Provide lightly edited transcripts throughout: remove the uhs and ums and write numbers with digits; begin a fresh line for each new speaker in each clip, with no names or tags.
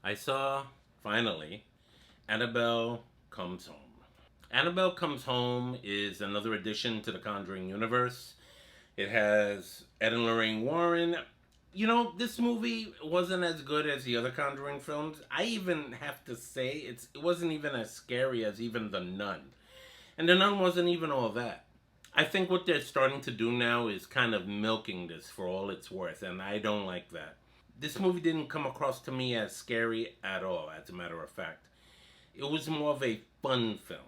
I saw, finally, Annabelle Comes Home. Annabelle Comes Home is another addition to the Conjuring universe. It has Ed and Lorraine Warren. You know, this movie wasn't as good as the other Conjuring films. I even have to say it wasn't even as scary as even The Nun. And The Nun wasn't even all that. I think what they're starting to do now is kind of milking this for all it's worth, and I don't like that. This movie didn't come across to me as scary at all, as a matter of fact. It was more of a fun film.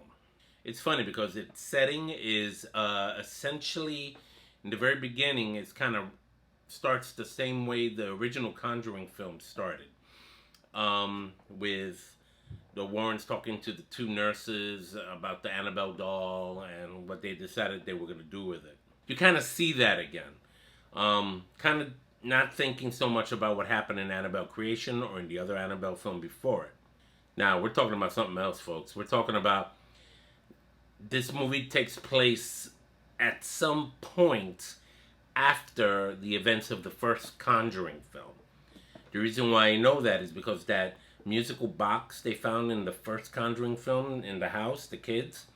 It's funny because its setting is essentially, in the very beginning, it's kind of starts the same way the original Conjuring film started, with the Warrens talking to the two nurses about the Annabelle doll and what they decided they were going to do with it. You kind of see that again. Kind of not thinking so much about what happened in Annabelle Creation or in the other Annabelle film before it. Now, we're talking about something else, folks. We're talking about this movie takes place at some point after the events of the first Conjuring film. The reason why I know that is because that musical box they found in the first Conjuring film in the house, the kids,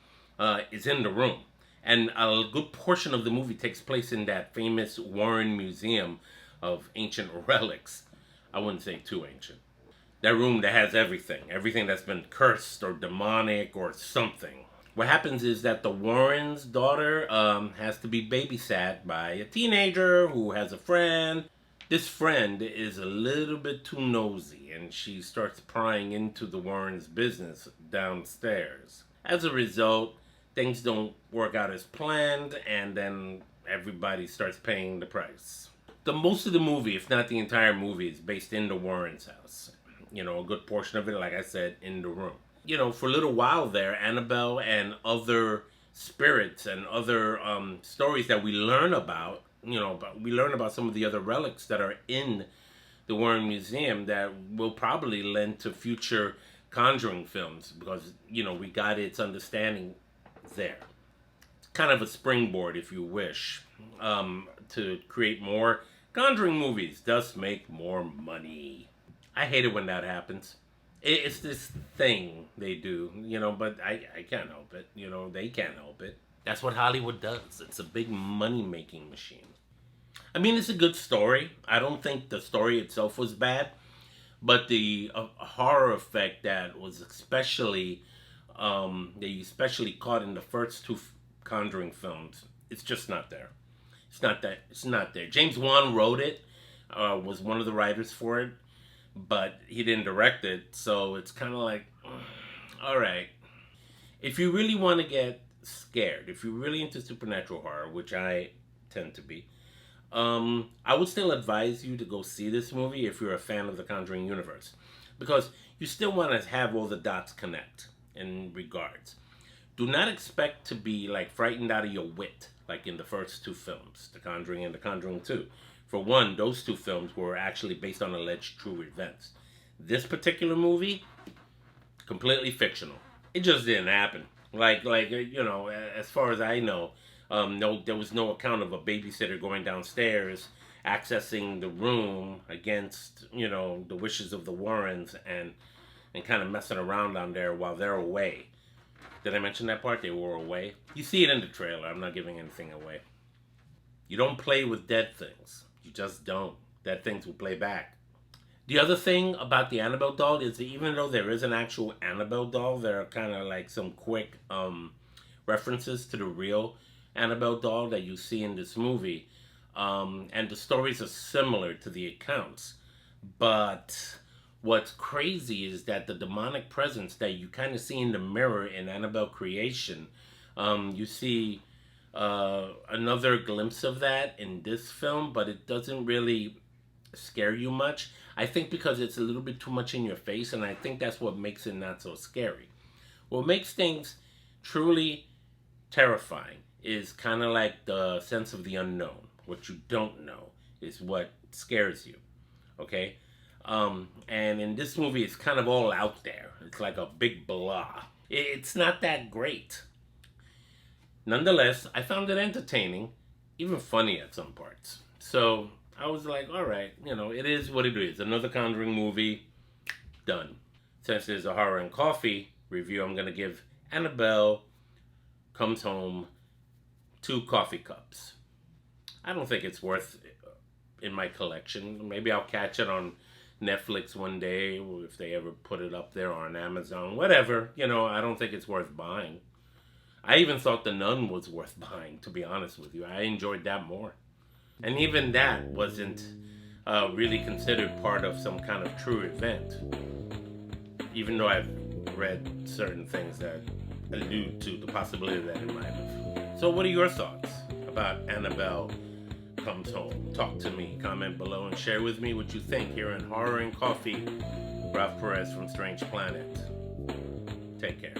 is in the room. And a good portion of the movie takes place in that famous Warren Museum of Ancient Relics. I wouldn't say too ancient. That room that has everything that's been cursed or demonic or something. What happens is that the Warren's daughter has to be babysat by a teenager who has a friend. This friend is a little bit too nosy and she starts prying into the Warren's business downstairs. As a result, things don't work out as planned and then everybody starts paying the price. The most of the movie, if not the entire movie, is based in the Warren's house. You know, a good portion of it, like I said, in the room. You know, for a little while there, Annabelle and other spirits and other stories that we learn about, we learn about some of the other relics that are in the Warren Museum that will probably lend to future Conjuring films because, we got its understanding there. It's kind of a springboard, if you wish, to create more Conjuring movies, thus make more money. I hate it when that happens. It's this thing they do, but I can't help it. They can't help it. That's what Hollywood does. It's a big money making machine. I mean, it's a good story. I don't think the story itself was bad, but the horror effect that was they especially caught in the first two Conjuring films, it's just not there. It's not there. James Wan wrote it, was one of the writers for it, but he didn't direct it, so it's kind of like, all right. If you really want to get scared, if you're really into supernatural horror, which I tend to be, I would still advise you to go see this movie if you're a fan of the Conjuring universe, because you still want to have all the dots connect in regards. Do not expect to be like frightened out of your wit, like in the first two films, The Conjuring and The Conjuring 2. For one, those two films were actually based on alleged true events. This particular movie, completely fictional. It just didn't happen. As far as I know, no, there was no account of a babysitter going downstairs, accessing the room against, the wishes of the Warrens and kind of messing around down there while they're away. Did I mention that part? They were away. You see it in the trailer. I'm not giving anything away. You don't play with dead things. You just don't. Dead things will play back. The other thing about the Annabelle doll is that even though there is an actual Annabelle doll, there are kind of like some quick references to the real Annabelle doll that you see in this movie. And the stories are similar to the accounts. But what's crazy is that the demonic presence that you kind of see in the mirror in Annabelle Creation, you see another glimpse of that in this film, but it doesn't really scare you much. I think because it's a little bit too much in your face, and I think that's what makes it not so scary. What makes things truly terrifying is kind of like the sense of the unknown. What you don't know is what scares you. Okay? And in this movie, it's kind of all out there. It's like a big blah. It's not that great. Nonetheless, I found it entertaining, even funny at some parts. So I was like, all right, it is what it is. Another Conjuring movie. Done. Since there's a horror and coffee review, I'm going to give Annabelle Comes Home 2 coffee cups. I don't think it's worth in my collection. Maybe I'll catch it on Netflix one day, or if they ever put it up there, or on Amazon, whatever. I don't think it's worth buying. I even thought The Nun was worth buying, to be honest with you. I enjoyed that more. And even that wasn't really considered part of some kind of true event. Even though I've read certain things that allude to the possibility that it might have. So what are your thoughts about Annabelle Comes Home? Talk to me. Comment below and share with me what you think here in Horror and Coffee. Ralph Perez from Strange Planet. Take care.